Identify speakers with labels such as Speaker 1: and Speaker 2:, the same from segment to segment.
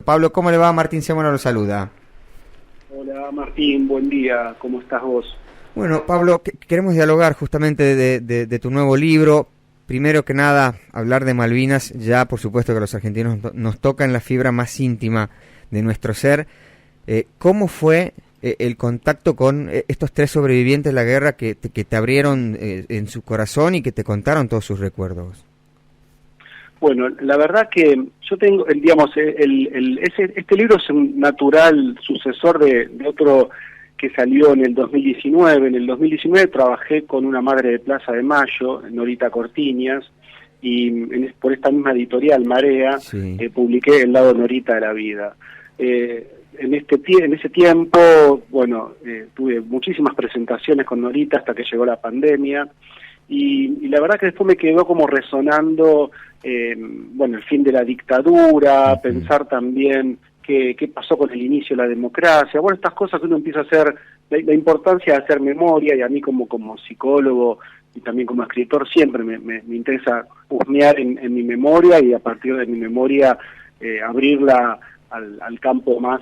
Speaker 1: Pablo, ¿cómo le va? Martín Semana lo saluda.
Speaker 2: Hola Martín, buen día, ¿cómo estás vos?
Speaker 1: Bueno, Pablo, queremos dialogar justamente de tu nuevo libro. Primero que nada, hablar de Malvinas, ya por supuesto que a los argentinos nos toca en la fibra más íntima de nuestro ser. ¿Cómo fue el contacto con estos tres sobrevivientes de la guerra que te abrieron en su corazón y que te contaron todos sus recuerdos?
Speaker 2: Bueno, la verdad que yo tengo, este libro es un natural sucesor de otro que salió en el 2019. En el 2019 trabajé con una madre de Plaza de Mayo, Norita Cortiñas, y por esta misma editorial, Marea,
Speaker 1: Sí.
Speaker 2: publiqué El lado Norita de la vida. En ese tiempo, bueno, tuve muchísimas presentaciones con Norita hasta que llegó la pandemia, y la verdad que después me quedó como resonando, bueno, el fin de la dictadura, pensar también qué pasó con el inicio de la democracia, bueno, estas cosas que uno empieza a hacer, la importancia de hacer memoria, y a mí como psicólogo y también como escritor siempre me interesa husmear en mi memoria, y a partir de mi memoria abrirla al campo más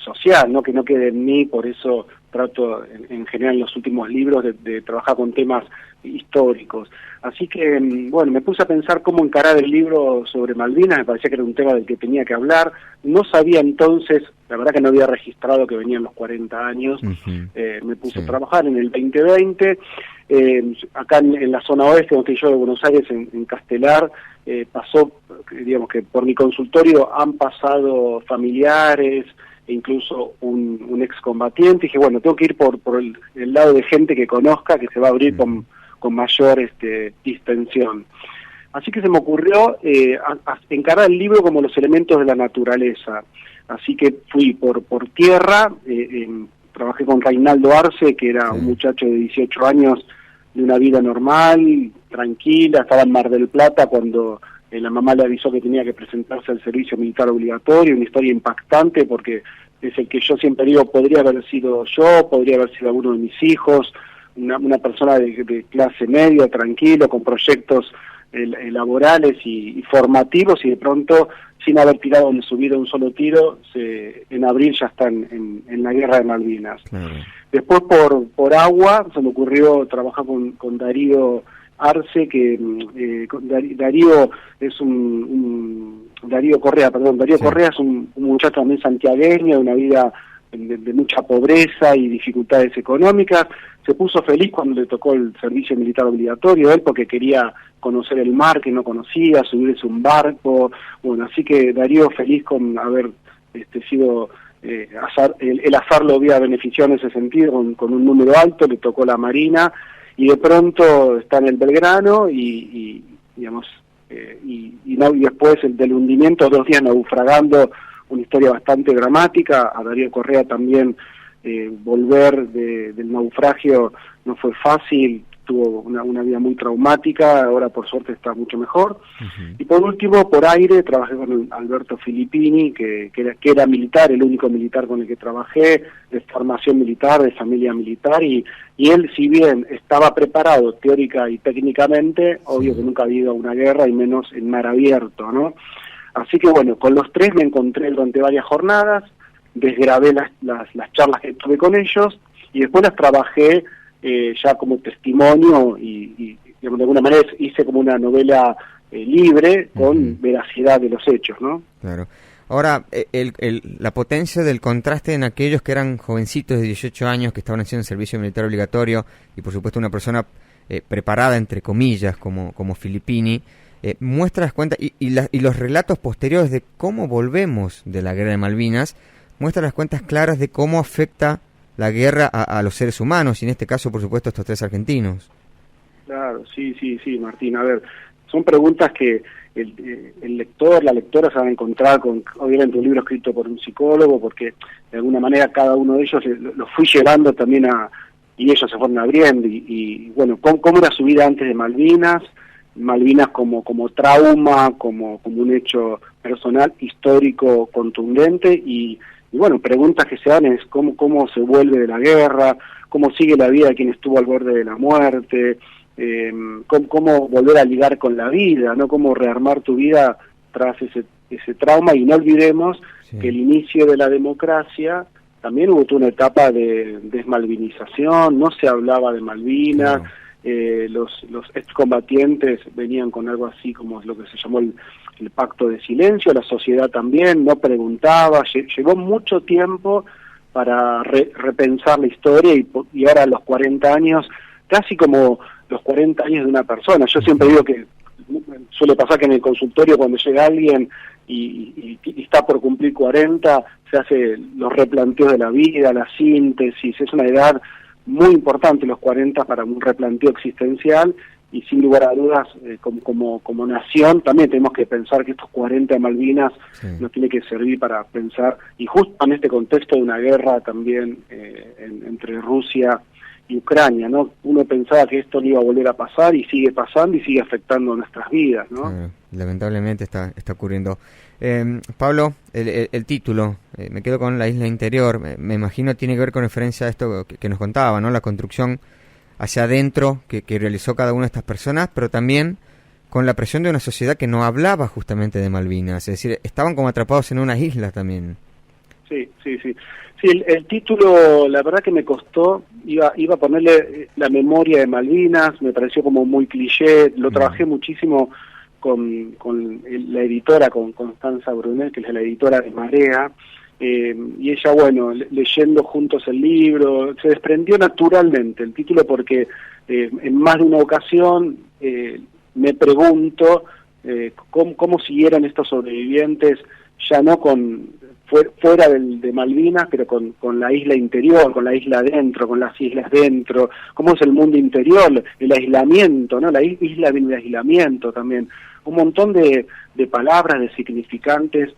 Speaker 2: social, ¿no? Que no quede en mí. Por eso trato en general en los últimos libros de trabajar con temas históricos. Así que, bueno, me puse a pensar cómo encarar el libro sobre Malvinas. Me parecía que era un tema del que tenía que hablar. No sabía entonces, la verdad que no había registrado que venían los 40 años. Me puse a trabajar en el 2020. Acá en la zona oeste, donde estoy yo, de Buenos Aires, en Castelar, pasó, digamos que por mi consultorio han pasado familiares e incluso un excombatiente. Y dije, bueno, tengo que ir por el lado de gente que conozca, que se va a abrir con mayor distensión. Así que se me ocurrió encarar el libro como los elementos de la naturaleza. Así que fui por tierra, trabajé con Reinaldo Arce, que era un muchacho de 18 años, de una vida normal, tranquila. Estaba en Mar del Plata cuando la mamá le avisó que tenía que presentarse al servicio militar obligatorio. Una historia impactante, porque es el que yo siempre digo, podría haber sido yo, podría haber sido alguno de mis hijos, una persona de clase media, tranquilo, con proyectos laborales y formativos, y de pronto, sin haber tirado en su vida un solo tiro, en abril ya está en la guerra de Malvinas. Después por agua se me ocurrió trabajar con Darío Arce, que Darío es Darío Correa es un muchacho también santiagueño, de una vida de mucha pobreza y dificultades económicas. Se puso feliz cuando le tocó el servicio militar obligatorio, él porque quería conocer el mar que no conocía, subirse un barco. Bueno, así que Darío feliz con haber sido el azar lo había beneficiado en ese sentido, con un número alto. Le tocó la Marina, y de pronto está en el Belgrano y después del hundimiento, 2 días naufragando. Una historia bastante dramática. A Darío Correa también volver del naufragio no fue fácil, tuvo una vida muy traumática. Ahora por suerte está mucho mejor. Y por último, por aire, trabajé con Alberto Filippini, que era militar, el único militar con el que trabajé, de formación militar, de familia militar, y él, si bien estaba preparado teórica y técnicamente, obvio que nunca ha habido una guerra, y menos en mar abierto, ¿no? Así que bueno, con los tres me encontré durante varias jornadas, desgrabé las charlas que tuve con ellos, y después las trabajé ya como testimonio, y de alguna manera hice como una novela libre, con veracidad de los hechos, ¿no?
Speaker 1: Claro. Ahora, la potencia del contraste en aquellos que eran jovencitos de 18 años, que estaban haciendo servicio militar obligatorio, y por supuesto una persona preparada, entre comillas, como Filippini, muestra las cuentas, y los relatos posteriores de cómo volvemos de la guerra de Malvinas, muestran las cuentas claras de cómo afecta la guerra a los seres humanos, y en este caso, por supuesto, estos tres argentinos.
Speaker 2: Claro, sí, Martín. A ver, son preguntas que el lector, la lectora se van a encontrar con, obviamente, un libro escrito por un psicólogo, porque de alguna manera cada uno de ellos lo fui llevando también y ellos se fueron abriendo, y bueno, cómo era su vida antes de Malvinas como trauma, como un hecho personal, histórico, contundente, y bueno, preguntas que se dan es cómo se vuelve de la guerra, cómo sigue la vida de quien estuvo al borde de la muerte, cómo volver a ligar con la vida, ¿no? Cómo rearmar tu vida tras ese trauma. Y no olvidemos que el inicio de la democracia también hubo toda una etapa de desmalvinización, no se hablaba de Malvinas, los excombatientes venían con algo así como lo que se llamó el pacto de silencio, la sociedad también no preguntaba, llevó mucho tiempo para repensar la historia y ahora a los 40 años, casi como los 40 años de una persona. Yo siempre digo que suele pasar que en el consultorio cuando llega alguien y está por cumplir 40, se hace los replanteos de la vida, la síntesis, es una edad muy importante los 40 para un replanteo existencial y sin lugar a dudas como nación también tenemos que pensar que estos 40 de Malvinas nos tiene que servir para pensar, y justo en este contexto de una guerra también entre Rusia y Ucrania, ¿no? Uno pensaba que esto no iba a volver a pasar y sigue pasando y sigue afectando nuestras vidas, ¿no?
Speaker 1: Lamentablemente está ocurriendo. Pablo, el título, me quedo con La Isla Interior, me imagino tiene que ver con referencia a esto que nos contaba, ¿no? La construcción hacia adentro que realizó cada una de estas personas, pero también con la presión de una sociedad que no hablaba justamente de Malvinas, es decir, estaban como atrapados en una isla también.
Speaker 2: Sí, el título, la verdad que me costó, iba a ponerle la memoria de Malvinas, me pareció como muy cliché, lo trabajé muchísimo con la editora, con Constanza Brunel, que es la editora de Marea, y ella, bueno, leyendo juntos el libro, se desprendió naturalmente el título porque en más de una ocasión me pregunto cómo siguieron estos sobrevivientes, ya no fuera de Malvinas, pero con la isla interior, con la isla adentro, con las islas dentro, cómo es el mundo interior, el aislamiento, ¿no? La isla del aislamiento también, un montón de palabras, de significantes,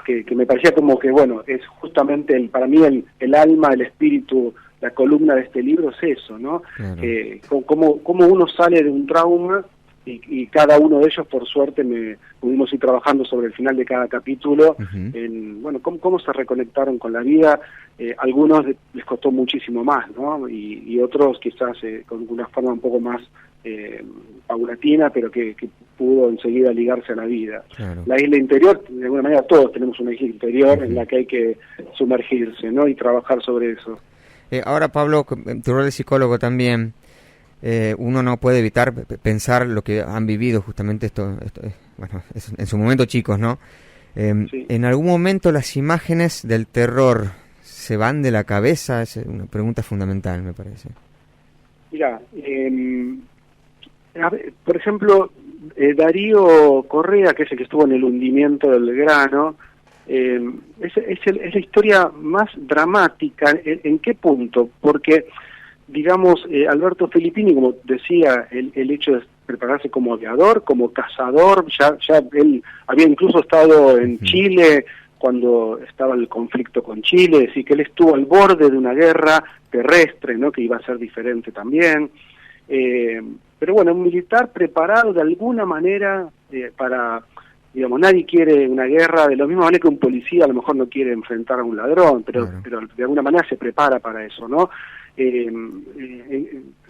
Speaker 2: que me parecía como que, bueno, es justamente para mí el alma, el espíritu, la columna de este libro es eso, ¿no? Claro. Cómo uno sale de un trauma y cada uno de ellos, por suerte, pudimos ir trabajando sobre el final de cada capítulo, en, bueno, cómo se reconectaron con la vida. Algunos les costó muchísimo más, ¿no? Y otros quizás con una forma un poco más paulatina, pero que pudo enseguida ligarse a la vida. Claro. La isla interior, de alguna manera todos tenemos una isla interior en la que hay que sumergirse, ¿no? Y trabajar sobre eso.
Speaker 1: Ahora, Pablo, tu rol de psicólogo también, uno no puede evitar pensar lo que han vivido justamente esto bueno, en su momento chicos, ¿no? Sí. ¿En algún momento las imágenes del terror se van de la cabeza? Es una pregunta fundamental, me parece.
Speaker 2: Mira, por ejemplo, Darío Correa, que es el que estuvo en el hundimiento del Belgrano, es la historia más dramática. ¿En qué punto? Porque, digamos, Alberto Filippini, como decía, el hecho de prepararse como aviador, como cazador, ya él había incluso estado en Chile cuando estaba el conflicto con Chile, es decir, que él estuvo al borde de una guerra terrestre, ¿no? Que iba a ser diferente también. Pero bueno, un militar preparado de alguna manera para, digamos, nadie quiere una guerra, de la misma manera que un policía a lo mejor no quiere enfrentar a un ladrón, pero de alguna manera se prepara para eso, ¿no?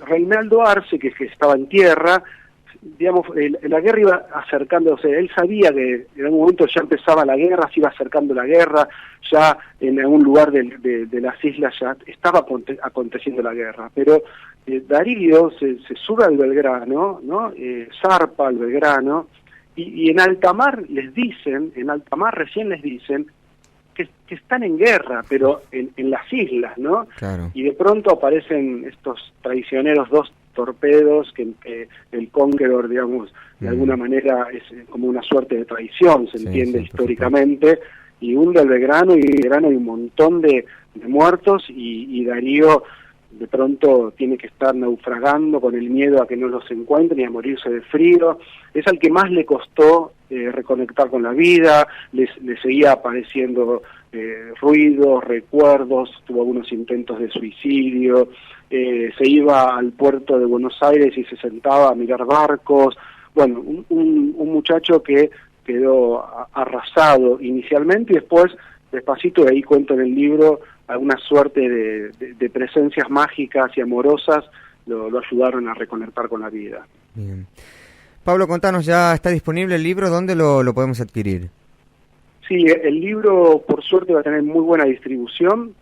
Speaker 2: Reinaldo Arce, que estaba en tierra, digamos, la guerra iba acercándose, él sabía que en algún momento ya empezaba la guerra, se iba acercando la guerra, ya en algún lugar de las islas ya estaba aconteciendo la guerra, pero Darío se sube al Belgrano, ¿no? Zarpa al Belgrano, y en alta mar recién les dicen que están en guerra, pero en las islas, ¿no? Claro. Y de pronto aparecen estos traicioneros dos torpedos que el Conqueror, digamos, de alguna manera es como una suerte de traición, se entiende históricamente, y hunde al Belgrano, y en Belgrano hay un montón de muertos, y Darío de pronto tiene que estar naufragando con el miedo a que no los encuentren y a morirse de frío. Es al que más le costó reconectar con la vida, le seguía apareciendo ruidos, recuerdos, tuvo algunos intentos de suicidio, se iba al puerto de Buenos Aires y se sentaba a mirar barcos. Bueno, un muchacho que quedó arrasado inicialmente y después, despacito, de ahí cuento en el libro, alguna suerte de presencias mágicas y amorosas lo ayudaron a reconectar con la vida.
Speaker 1: Bien. Pablo, contanos, ¿ya está disponible el libro? ¿Dónde lo podemos adquirir?
Speaker 2: Sí, el libro por suerte va a tener muy buena distribución.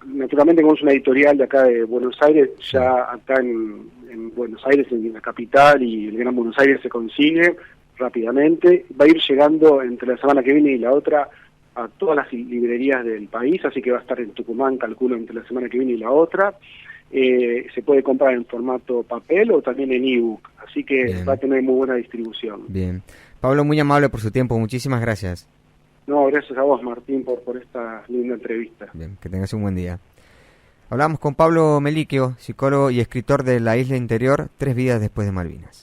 Speaker 2: Naturalmente tenemos una editorial de acá de Buenos Aires, ya acá en Buenos Aires, en la capital y el Gran Buenos Aires se consigue rápidamente. Va a ir llegando entre la semana que viene y la otra a todas las librerías del país, así que va a estar en Tucumán, calculo, entre la semana que viene y la otra. Se puede comprar en formato papel o también en ebook, así que
Speaker 1: Bien.
Speaker 2: va a tener muy buena distribución.
Speaker 1: Bien. Pablo, muy amable por su tiempo, muchísimas gracias.
Speaker 2: No, gracias a vos, Martín, por esta linda entrevista.
Speaker 1: Bien, que tengas un buen día. Hablamos con Pablo Meliquio, psicólogo y escritor de La Isla Interior, 3 vidas después de Malvinas.